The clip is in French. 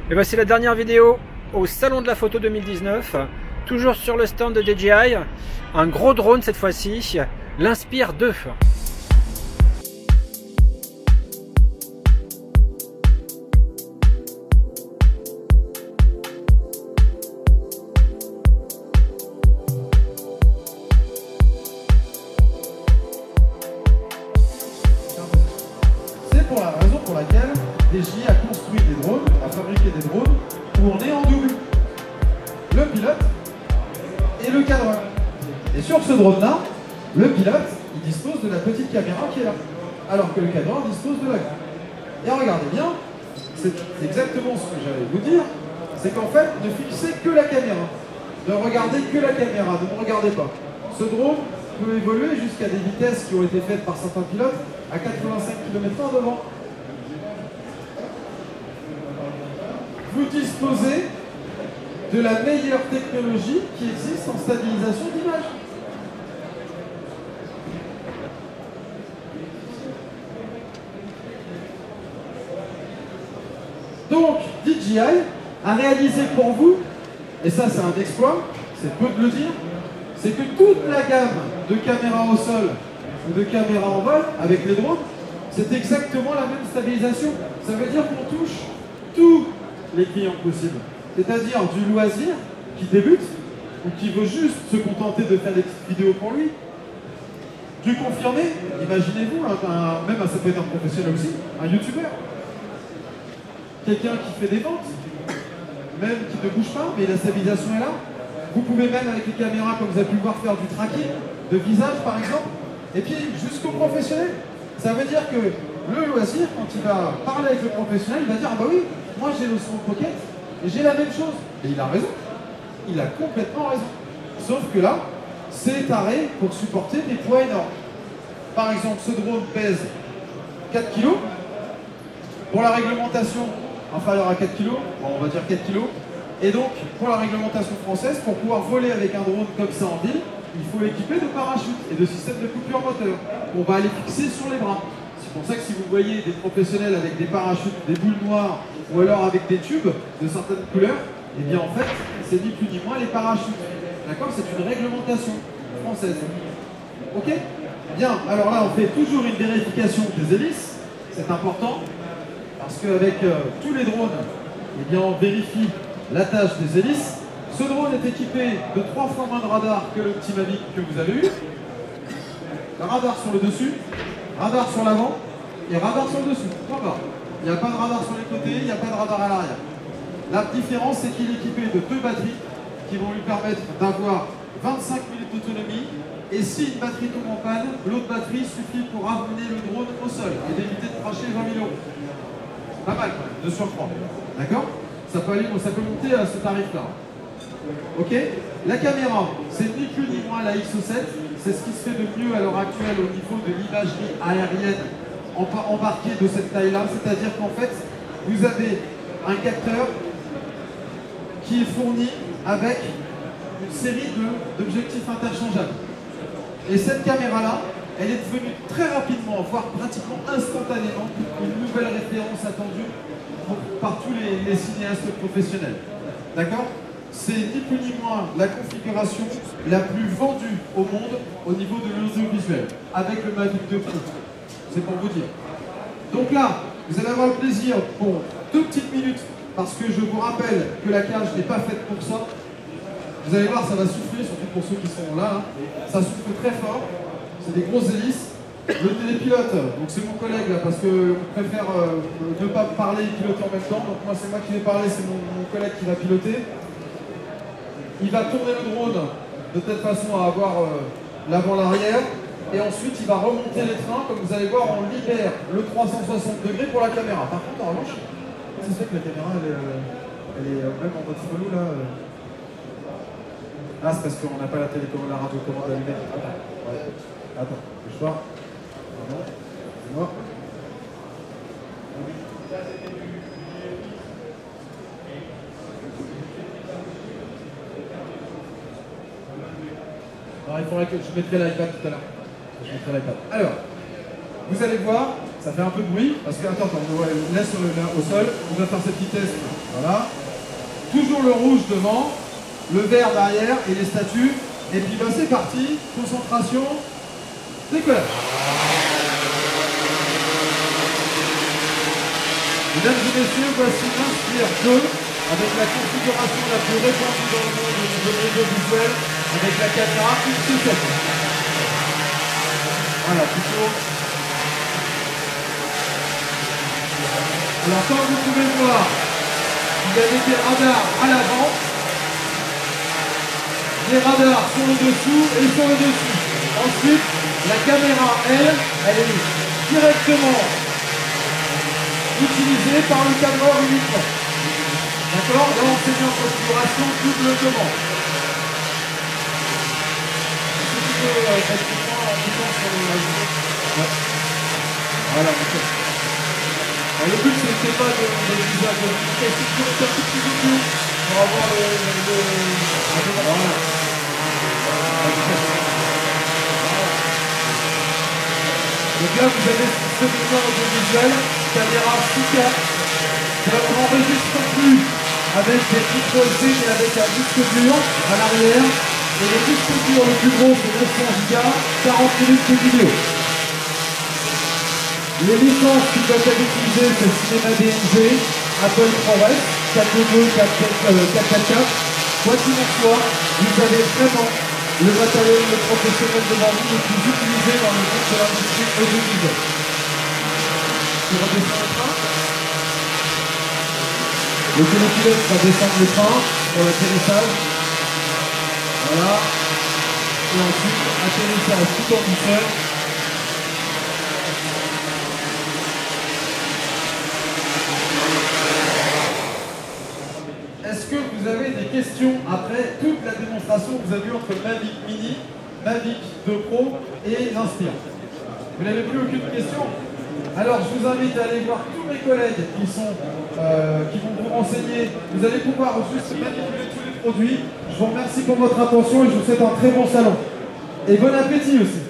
Et voici la dernière vidéo au Salon de la Photo 2019, toujours sur le stand de DJI, un gros drone cette fois-ci, l'Inspire 2. C'est pour la raison pour laquelle DJI a construit des drones, a fabriqué des drones où on est en double. Le pilote et le cadreur. Et sur ce drone-là, le pilote, il dispose de la petite caméra qui est là, alors que le cadreur dispose de la grande. Et regardez bien, c'est exactement ce que j'allais vous dire, c'est qu'en fait, ne fixez que la caméra. Ne regardez que la caméra, ne me regardez pas. Ce drone peut évoluer jusqu'à des vitesses qui ont été faites par certains pilotes à 85 km/h devant. Vous disposez de la meilleure technologie qui existe en stabilisation d'image. Donc, DJI a réalisé pour vous, et ça c'est un exploit, c'est peu de le dire, c'est que toute la gamme de caméras au sol ou de caméras en vol avec les drones, c'est exactement la même stabilisation. Ça veut dire qu'on touche tous les clients possibles. C'est-à-dire du loisir qui débute ou qui veut juste se contenter de faire des petites vidéos pour lui. Du confirmé, imaginez-vous, même ça peut être un professionnel aussi, un youtubeur. Quelqu'un qui fait des ventes, même qui ne bouge pas, mais la stabilisation est là. Vous pouvez même avec les caméras, comme vous avez pu le voir, faire du tracking de visage par exemple, et puis jusqu'au professionnel. Ça veut dire que le loisir, quand il va parler avec le professionnel, il va dire « Ah bah oui, moi j'ai le Sound Pocket et j'ai la même chose ». Et il a raison, il a complètement raison. Sauf que là, c'est taré pour supporter des poids énormes. Par exemple, ce drone pèse 4 kg. Pour la réglementation inférieure à 4 kg, bon, on va dire 4 kg. Et donc, pour la réglementation française, pour pouvoir voler avec un drone comme ça en ville, il faut l'équiper de parachutes et de systèmes de coupure moteur. On va les fixer sur les bras. C'est pour ça que si vous voyez des professionnels avec des parachutes, des boules noires, ou alors avec des tubes de certaines couleurs, eh bien en fait, c'est ni plus ni moins les parachutes. D'accord? C'est une réglementation française. Ok? Bien, alors là, on fait toujours une vérification des hélices. C'est important, parce qu'avec tous les drones, eh bien on vérifie l'attache des hélices. Ce drone est équipé de 3 fois moins de radar que le petit Mavic que vous avez eu. Radar sur le dessus, radar sur l'avant et radar sur le dessous. Voilà. Il n'y a pas de radar sur les côtés, il n'y a pas de radar à l'arrière. La différence, c'est qu'il est équipé de 2 batteries qui vont lui permettre d'avoir 25 minutes d'autonomie. Et si une batterie tombe en panne, l'autre batterie suffit pour ramener le drone au sol et d'éviter de cracher 20 000 €. Pas mal, de surcroît. D'accord? Ça peut monter à ce tarif-là. Ok? La caméra, c'est ni plus ni moins la XO7. C'est ce qui se fait de mieux à l'heure actuelle au niveau de l'imagerie aérienne embarquée de cette taille-là. C'est-à-dire qu'en fait, vous avez un capteur qui est fourni avec une série d'objectifs interchangeables. Et cette caméra-là, elle est devenue très rapidement, voire pratiquement instantanément, une nouvelle référence attendue par tous les cinéastes professionnels. D'accord? C'est ni plus ni moins la configuration la plus vendue au monde au niveau de l'audiovisuel, avec le Mavic 2 Pro. C'est pour vous dire. Donc là, vous allez avoir le plaisir pour 2 petites minutes, parce que je vous rappelle que la cage n'est pas faite pour ça. Vous allez voir, ça va souffler, surtout pour ceux qui sont là. Ça souffle très fort. C'est des grosses hélices. Le télépilote, donc c'est mon collègue là, parce qu'on préfère ne pas parler et piloter en même temps. Donc moi, c'est moi qui vais parler, c'est mon collègue qui va piloter. Il va tourner le drone de telle façon à avoir l'avant-l'arrière. Et ensuite, il va remonter les trains. Comme vous allez voir, on libère le 360 degrés pour la caméra. Par contre, en revanche, c'est vrai que la caméra, elle est même en mode follow là. Ah, c'est parce qu'on n'a pas la radiocommande allumée. Attends, ouais. Attends, bouge pas. Non, c'est moi. Alors, il faudrait que je mettrai l'iPad tout à l'heure. Alors, vous allez voir, Ça fait un peu de bruit, parce que, attends, on laisse au sol, on va faire ce petit test. Voilà. Toujours le rouge devant, le vert derrière et les statues. Et puis bah, c'est parti, concentration, décollage. Mesdames et messieurs, voici l'Inspire 2 avec la configuration la plus répandue dans le monde au niveau audiovisuel avec la caméra X7. Voilà, plutôt. Alors comme vous pouvez le voir, il y avait des radars à l'avant, des radars sur le dessous et sur le dessus. Ensuite, la caméra, elle est directement utilisée par le cameraman uniquement. D'accord? Là, on s'est mis en configuration double commande. Voilà, le but c'était pas de l'usage de un tout petit vidéo pour avoir voilà. Donc là vous avez ce mouvement audiovisuel, caméra 6K, on n'enregistre plus avec des micro SD mais avec un disque dur à l'arrière. Et le disque dur le plus gros c'est 900 Go, 40 minutes de vidéo. Les licences qui peuvent être utilisées, c'est Cinéma DMG, Apple ProRes, 422, 444. Quoi qu'il en soit, vous avez vraiment le matériel professionnel devant vous le plus utilisé dans le monde de l'industrie audiovisuelle. Tu redescends le train. Le télépilote va descendre le train pour l'atterrissage. Voilà. Et ensuite, atterrissage tout en douceur. Est-ce que vous avez des questions après toute la démonstration que vous avez eue entre Mavic Mini, Mavic 2 Pro et l'Inspire? Vous n'avez plus aucune question? Alors je vous invite à aller voir tous mes collègues qui vont vous renseigner. Vous allez pouvoir juste manipuler tous les produits. Je vous remercie pour votre attention et je vous souhaite un très bon salon. Et bon appétit aussi.